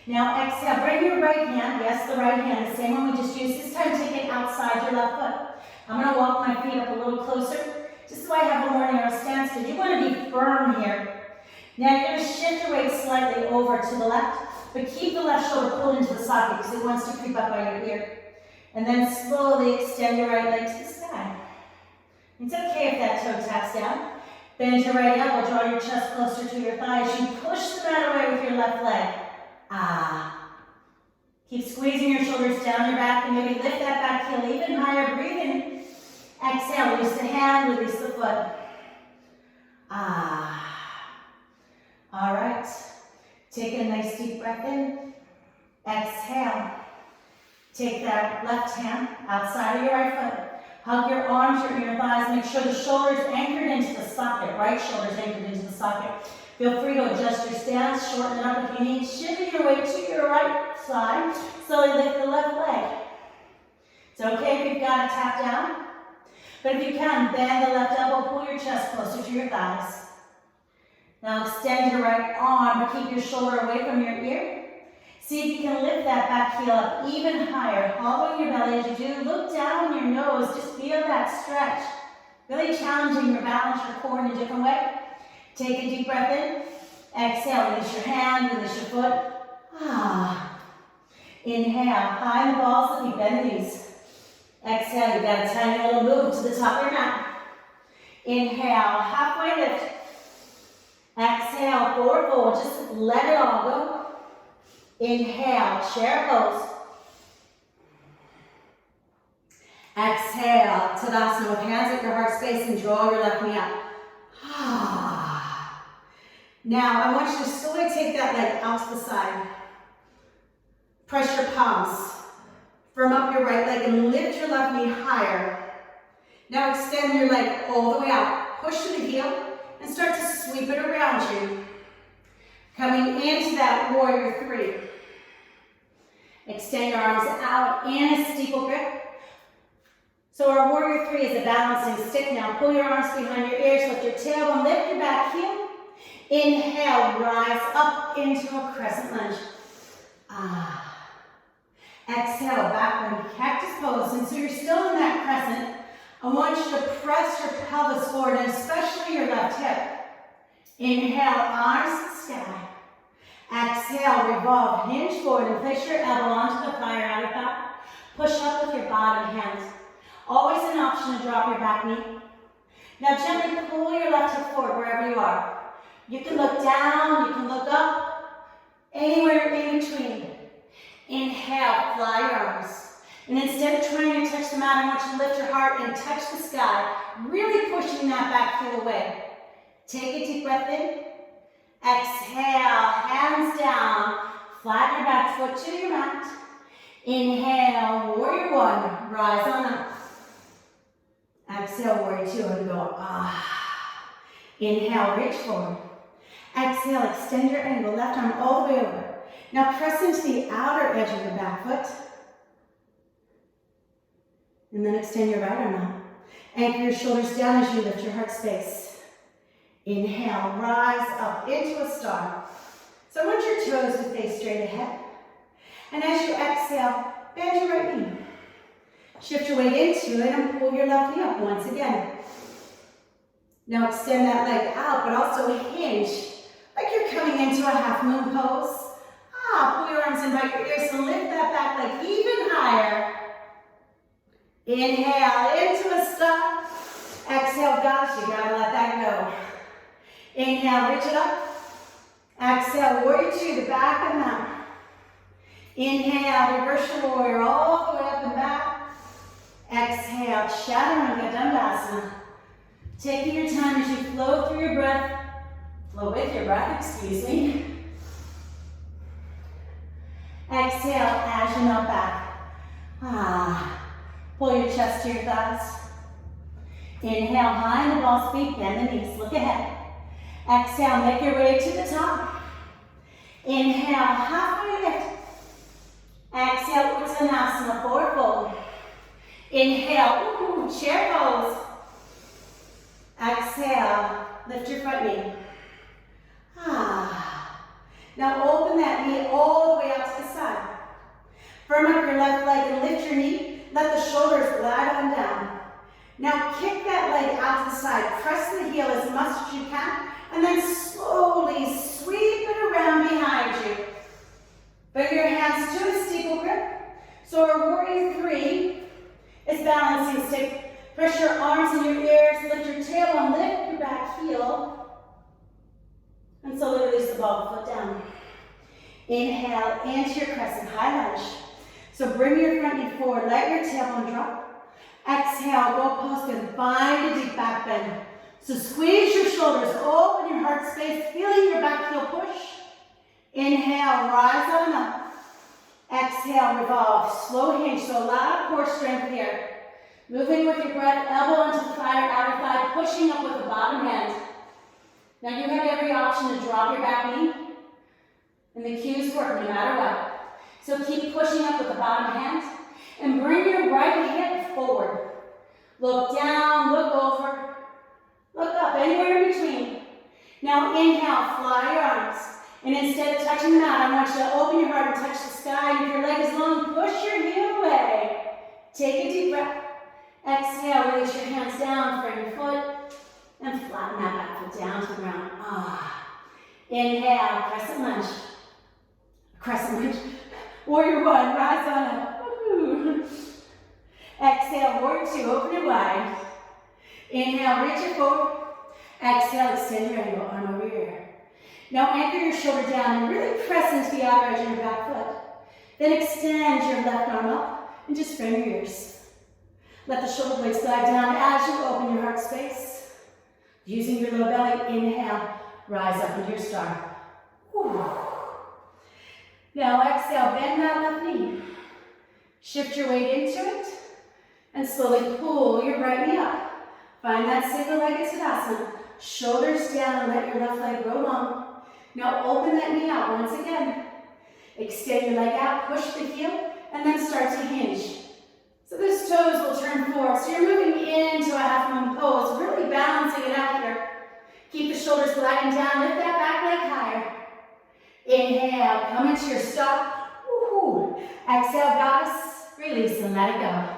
Now exhale, bring your right hand, yes, the right hand, the same one we just used. This time take it outside your left foot. I'm going to walk my feet up a little closer, just so I have a more narrow stance, because you want to be firm here. Now you're going to shift your weight slightly over to the left, but keep the left shoulder pulled into the socket because it wants to creep up by your ear. And then slowly extend your right leg to the sky. It's okay if that toe taps down. Bend your right elbow, draw your chest closer to your thighs. You push the mat away with your left leg. Keep squeezing your shoulders down your back and maybe lift that back heel even higher. Breathe in. Exhale, release the hand, release the foot. All right. Take a nice deep breath in. Exhale. Take that left hand outside of your right foot. Hug your arms, your inner thighs. Make sure the shoulders anchored into the socket. Right shoulder's anchored into the socket. Feel free to adjust your stance, shorten it up if you need. Shifting your weight to your right side. Slowly lift the left leg. It's okay if you've got it tapped down. But if you can, bend the left elbow, pull your chest closer to your thighs. Now extend your right arm, but keep your shoulder away from your ear. See if you can lift that back heel up even higher. Hollowing your belly as you do. Look down your nose. Just feel that stretch. Really challenging your balance, your core in a different way. Take a deep breath in. Exhale, release your hand, release your foot. Inhale, high in the balls of the feet, bend the knees. Exhale, you've got a tiny little move to the top of your mat. Inhale, halfway lift. Exhale, forward fold, just let it all go. Inhale, chair pose. Exhale, Tadasana with hands at your heart space and draw your left knee up. Now, I want you to slowly take that leg out to the side. Press your palms. Firm up your right leg and lift your left knee higher. Now extend your leg all the way out. Push to the heel and start to sweep it around you. Coming into that warrior three. Extend your arms out in a steeple grip. So our warrior three is a balancing stick now. Pull your arms behind your ears, lift your tailbone, lift your back heel. Inhale, rise up into a crescent lunge. Exhale, backward cactus pose. And so you're still in that crescent. I want you to press your pelvis forward, and especially your left hip. Inhale, arms to the sky. Exhale, revolve, hinge forward, and place your elbow onto the thigh or outer thigh. Push up with your bottom hand. Always an option to drop your back knee. Now gently pull your left hip forward wherever you are. You can look down, you can look up, anywhere in between. Inhale, fly your arms. And instead of trying to touch the mat, I want you to lift your heart and touch the sky, really pushing that back heel away. Take a deep breath in. Exhale, hands down, flatten your back foot to your mat. Inhale, warrior one, rise on up. Exhale, warrior two, and go, Inhale, reach forward. Exhale, extend your angle, left arm all the way over. Now press into the outer edge of your back foot. And then extend your right arm out. Anchor your shoulders down as you lift your heart space. Inhale, rise up into a star. So I want your toes to face straight ahead. And as you exhale, bend your right knee. Shift your weight into it and pull your left knee up once again. Now extend that leg out, but also hinge like you're coming into a half moon pose. Pull your arms in by your ears and lift that back leg even higher. Inhale into a star. Exhale, gosh, you gotta let that go. Inhale, reach it up. Exhale, warrior two, the back and out. Inhale, reverse your warrior all the way up and back. Exhale, Chaturanga Dandasana. Taking your time as you flow through your breath, flow with your breath, excuse me. Exhale as you melt back. Pull your chest to your thighs. Inhale, high in the ball's feet, bend the knees, look ahead. Exhale, make your way to the top. Inhale, halfway lift. Exhale, Uttanasana, forward fold. Inhale, chair pose. Exhale, lift your front knee. Now open that knee all the way out to the side. Firm up your left leg and lift your knee. Let the shoulders glide on down. Now kick that leg out to the side. Press the heel as much as you can, and then slowly sweep it around behind you. Bring your hands to a steeple grip. So our warrior three is balancing stick. Press your arms in your ears, lift your tailbone, lift your back heel. And slowly release the ball foot down. Inhale into your crescent high lunge. So bring your front knee forward, let your tailbone drop. Exhale, go post and find a deep back bend. So squeeze your shoulders, open your heart space, feeling your back heel push. Inhale, rise on up. Exhale, revolve, slow hinge, so a lot of core strength here. Moving with your breath, elbow into the thigh or outer thigh, pushing up with the bottom hand. Now you have every option to drop your back knee, and the cues work no matter what. So keep pushing up with the bottom hand, and bring your right hip forward. Look down, look over, look up, anywhere in between. Now inhale, fly your arms. And instead of touching the mat, I want you to open your heart and touch the sky. And if your leg is long, push your heel away. Take a deep breath. Exhale, release your hands down, frame your foot, and flatten that back foot down to the ground. Inhale, crescent lunge. Crescent lunge. Warrior one, rise on up. Woo-hoo. Exhale, warrior two, open it wide. Inhale, reach it forward. Exhale, extend your angle, arm over your ear. Now anchor your shoulder down and really press into the outer edge of your back foot. Then extend your left arm up and just frame your ears. Let the shoulder blades glide down as you open your heart space. Using your low belly, inhale, rise up into your star. Whew. Now exhale, bend that left knee. Shift your weight into it and slowly pull your right knee up. Find that single-legged Tadasana. Shoulders down and let your left leg grow long. Now open that knee out once again. Extend your leg out, push the heel, and then start to hinge. So those toes will turn forward. So you're moving into a half moon pose, really balancing it out here. Keep the shoulders gliding down, lift that back leg higher. Inhale, come into your stop. Woo-hoo. Exhale, goddess, release and let it go.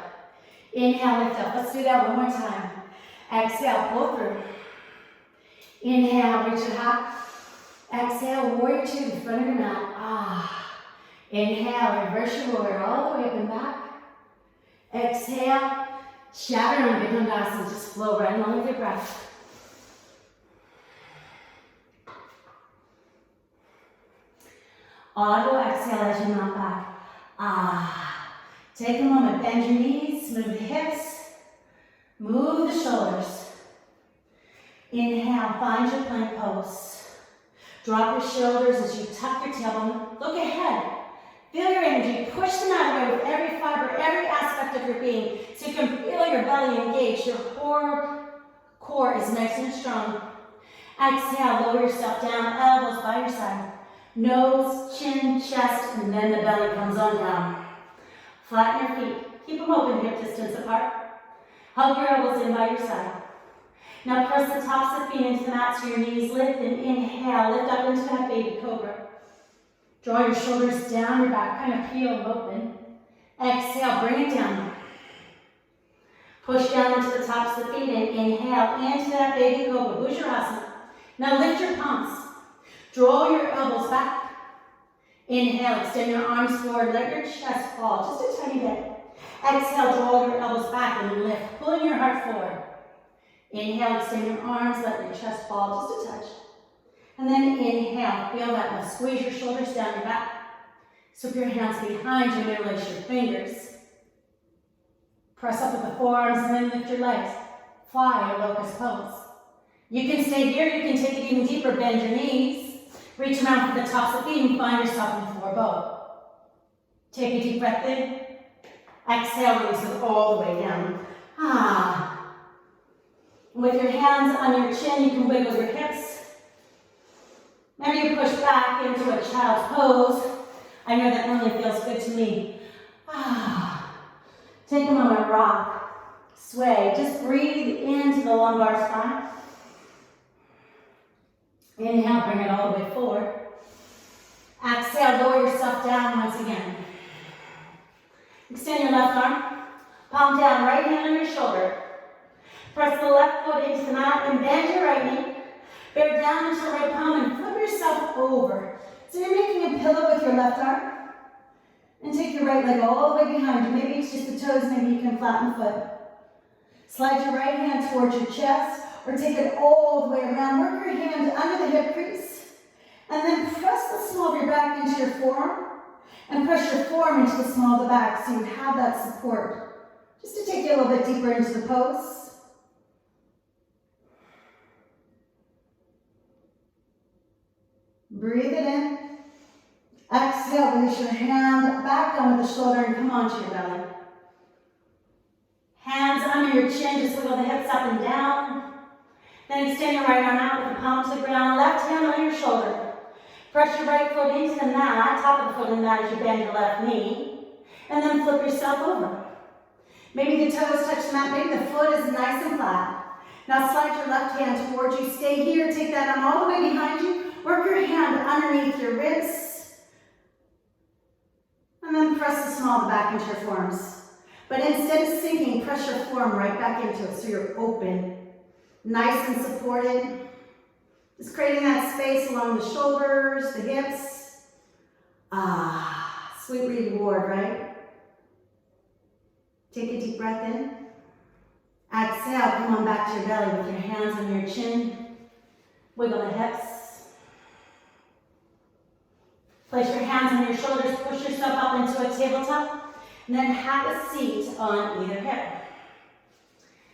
Inhale, lift up. Let's do that one more time. Exhale, pull through. Inhale, reach it high. Exhale, warrior two, the front of your mat. Inhale, reverse your warrior all the way up and back. Exhale, chaturanga dandasana, just flow right along with your breath. Auto exhale as you mount back. Take a moment, bend your knees, move the hips, move the shoulders. Inhale, find your plank pose. Drop your shoulders as you tuck your tailbone. Look ahead. Feel your energy. Push the mat away with every fiber, every aspect of your being, so you can feel your belly engaged. Your core is nice and strong. Exhale, lower yourself down, elbows by your side. Nose, chin, chest, and then the belly comes on down. Flatten your feet. Keep them open, hip distance apart. Hug your elbows in by your side. Now press the tops of the feet into the mat so your knees lift, and inhale, lift up into that baby cobra. Draw your shoulders down your back, kind of peel them open. Exhale, bring it down. Push down into the tops of the feet and inhale into that baby cobra, Bhujarasana. Now lift your palms. Draw your elbows back. Inhale, extend your arms forward, let your chest fall just a tiny bit. Exhale, draw your elbows back and lift, pulling your heart forward. Inhale, extend your arms, let your chest fall just a touch. And then inhale, feel that lift. Squeeze your shoulders down your back. Sweep your hands behind you, interlace your fingers. Press up with the forearms and then lift your legs. Fly or locust pose. You can stay here, you can take it even deeper, bend your knees. Reach around for the tops of the feet and find yourself in floor bow. Take a deep breath in. Exhale, release it all the way down. With your hands on your chin, you can wiggle your hips. Maybe you push back into a child's pose. I know that really feels good to me. Take a moment, rock, sway. Just breathe into the lumbar spine. Inhale, bring it all the way forward. Exhale, lower yourself down once again. Extend your left arm, palm down, right hand on your shoulder. Press the left foot into the mat and bend your right knee. Bear down into your right palm and flip yourself over. So you're making a pillow with your left arm. And take your right leg all the way behind you. Maybe it's just the toes, maybe you can flatten the foot. Slide your right hand towards your chest or take it all the way around. Work your hand under the hip crease. And then press the small of your back into your forearm. And press your forearm into the small of the back so you have that support. Just to take you a little bit deeper into the pose. Breathe it in. Exhale, release your hand back down with the shoulder and come onto your belly. Hands under your chin, just wiggle the hips up and down. Then extend your right arm out with the palm to the ground, left hand on your shoulder. Press your right foot into the mat, top of the foot in the mat as you bend your left knee. And then flip yourself over. Maybe the toes touch the mat, maybe the foot is nice and flat. Now slide your left hand towards you. Stay here, take that arm all the way behind you. Work your hand underneath your wrists. And then press the small of the back into your forearms. But instead of sinking, press your forearm right back into it so you're open. Nice and supported. Just creating that space along the shoulders, the hips. Sweet reward, right? Take a deep breath in. Exhale, come on back to your belly with your hands on your chin. Wiggle the hips. Place your hands on your shoulders, push yourself up into a tabletop, and then have a seat on either hip.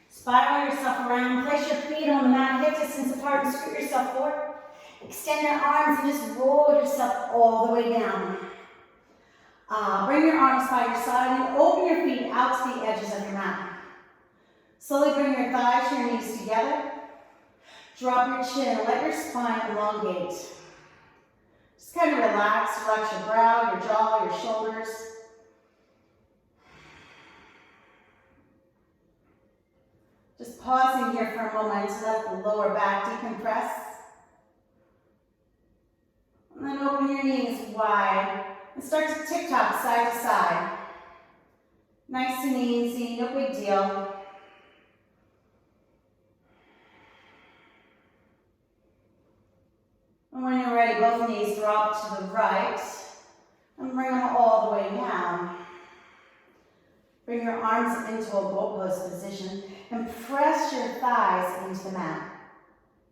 Spiral yourself around, place your feet on the mat, hip distance apart, and scoot yourself forward. Extend your arms and just roll yourself all the way down. Bring your arms by your side and open your feet out to the edges of your mat. Slowly bring your thighs to your knees together. Drop your chin, let your spine elongate. Just kind of relax your brow, your jaw, your shoulders. Just pausing here for a moment to let the lower back decompress. And then open your knees wide and start to tick-tock side to side. Nice and easy, no big deal. And when you're ready, both knees drop to the right and bring them all the way down. Bring your arms into a goal post position and press your thighs into the mat.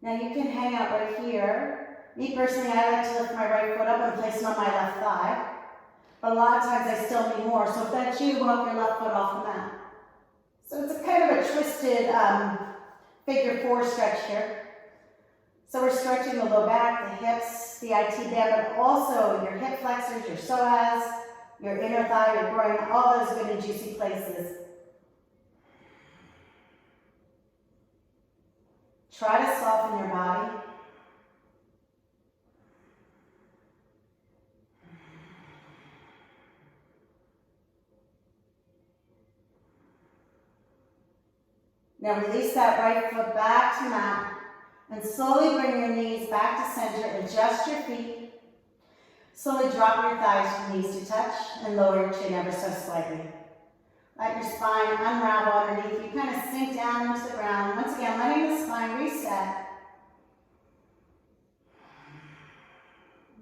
Now you can hang out right here. Me personally, I like to lift my right foot up and place it on my left thigh. But a lot of times I still need more. So if that's you, walk your left foot off the mat. So it's a kind of a twisted figure four stretch here. So we're stretching the low back, the hips, the IT band, but also your hip flexors, your psoas, your inner thigh, your groin, all those good and juicy places. Try to soften your body. Now release that right foot back to mat and slowly bring your knees back to center. Adjust your feet. Slowly drop your thighs to your knees to touch and lower your chin ever so slightly. Let your spine unravel underneath you. Kind of sink down into the ground. Once again, letting the spine reset.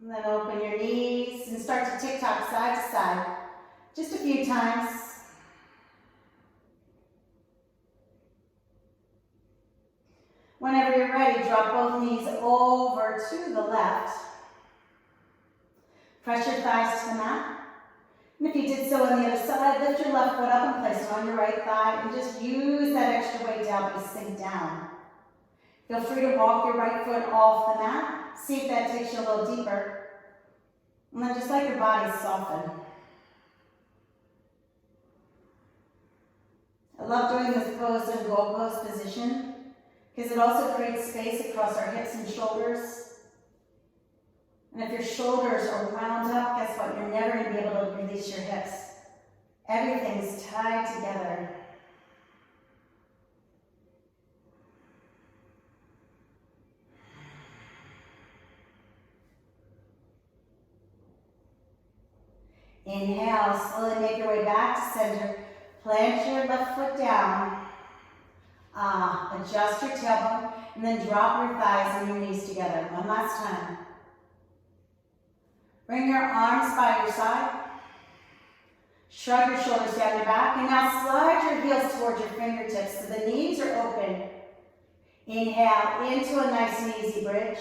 And then open your knees and start to tick-tock side to side. Just a few times. Whenever you're ready, drop both knees over to the left. Press your thighs to the mat. And if you did so on the other side, lift your left foot up and place it on your right thigh and just use that extra weight to help you sink down. Feel free to walk your right foot off the mat. See if that takes you a little deeper. And then just let your body soften. I love doing this pose in goal pose position because it also creates space across our hips and shoulders. And if your shoulders are wound up, guess what? You're never going to be able to release your hips. Everything's tied together. Inhale, slowly make your way back to center. Plant your left foot down. Adjust your tailbone, and then drop your thighs and your knees together. One last time. Bring your arms by your side. Shrug your shoulders down your back, and now slide your heels towards your fingertips so the knees are open. Inhale into a nice and easy bridge.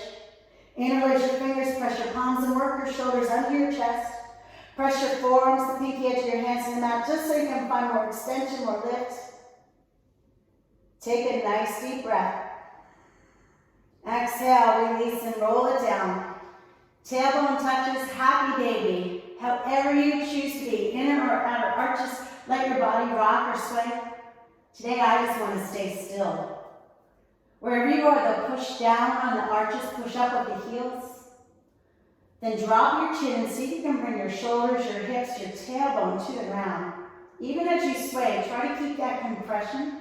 Interlace your fingers, press your palms, and work your shoulders under your chest. Press your forearms, the pinky edge of your hands to the mat, just so you can find more extension, more lift. Take a nice deep breath. Exhale, release and roll it down. Tailbone touches, happy baby. However you choose to be, inner or outer arches, let your body rock or sway. Today I just want to stay still. Wherever you are, though, push down on the arches, push up with the heels. Then drop your chin and see if you can bring your shoulders, your hips, your tailbone to the ground. Even as you sway, try to keep that compression.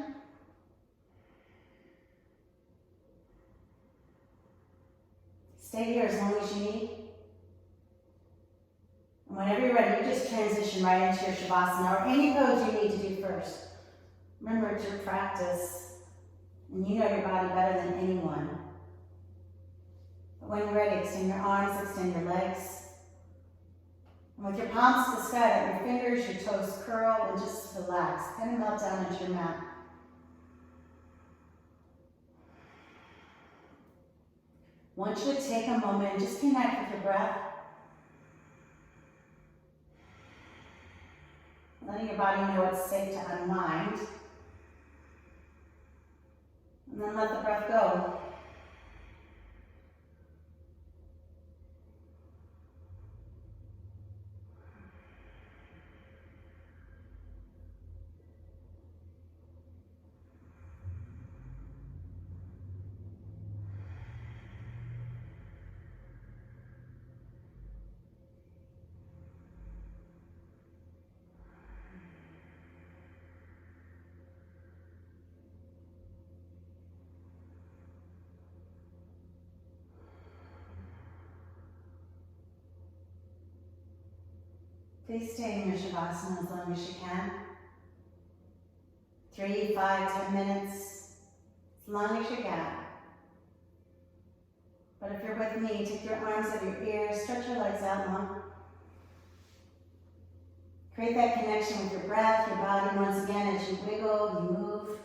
Stay here as long as you need. And whenever you're ready, you just transition right into your Shavasana or any pose you need to do first. Remember, it's your practice, and you know your body better than anyone. But when you're ready, extend your arms, extend your legs. And with your palms to the sky, let your fingers, your toes curl, and just relax. Kind of melt down into your mat. I want you to take a moment and just connect with your breath. Letting your body know it's safe to unwind. And then let the breath go. Please stay in your Shavasana as long as you can. 3, 5, 10 minutes, as long as you can. But if you're with me, take your arms out your ears, stretch your legs out long. Create that connection with your breath, your body once again as you wiggle, you move.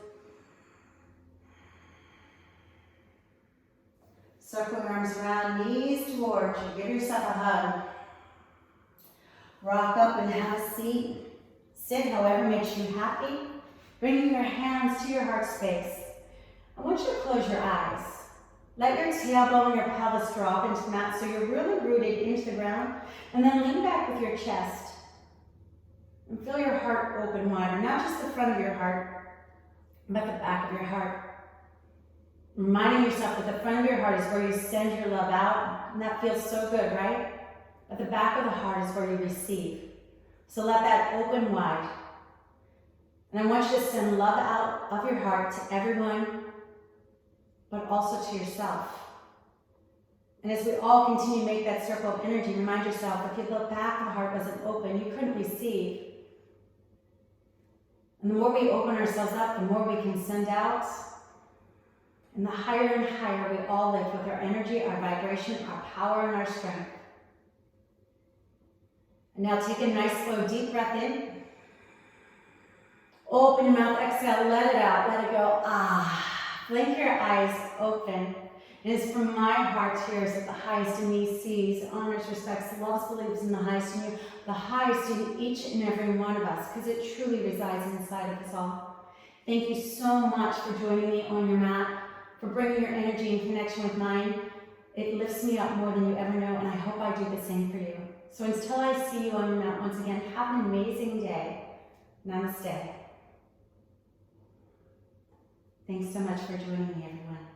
Circle your arms around, knees towards you. Give yourself a hug. Rock up and have a seat. Sit however makes you happy. Bringing your hands to your heart space. I want you to close your eyes. Let your tailbone and your pelvis drop into the mat so you're really rooted into the ground. And then lean back with your chest. And feel your heart open wider. Not just the front of your heart, but the back of your heart. Reminding yourself that the front of your heart is where you send your love out. And that feels so good, right? But the back of the heart is where you receive. So let that open wide. And I want you to send love out of your heart to everyone, but also to yourself. And as we all continue to make that circle of energy, remind yourself if the back of the heart wasn't open, you couldn't receive. And the more we open ourselves up, the more we can send out. And the higher and higher we all lift with our energy, our vibration, our power, and our strength. And now take a nice, slow, deep breath in. Open your mouth, exhale, let it out, let it go. Blink your eyes open. And it's from my heart to yours that the highest in me sees, honors, respects, loves, believes in the highest in you, the highest in each and every one of us, because it truly resides inside of us all. Thank you so much for joining me on your mat, for bringing your energy in connection with mine. It lifts me up more than you ever know, and I hope I do the same for you. So until I see you on your mat once again, have an amazing day. Namaste. Thanks so much for joining me, everyone.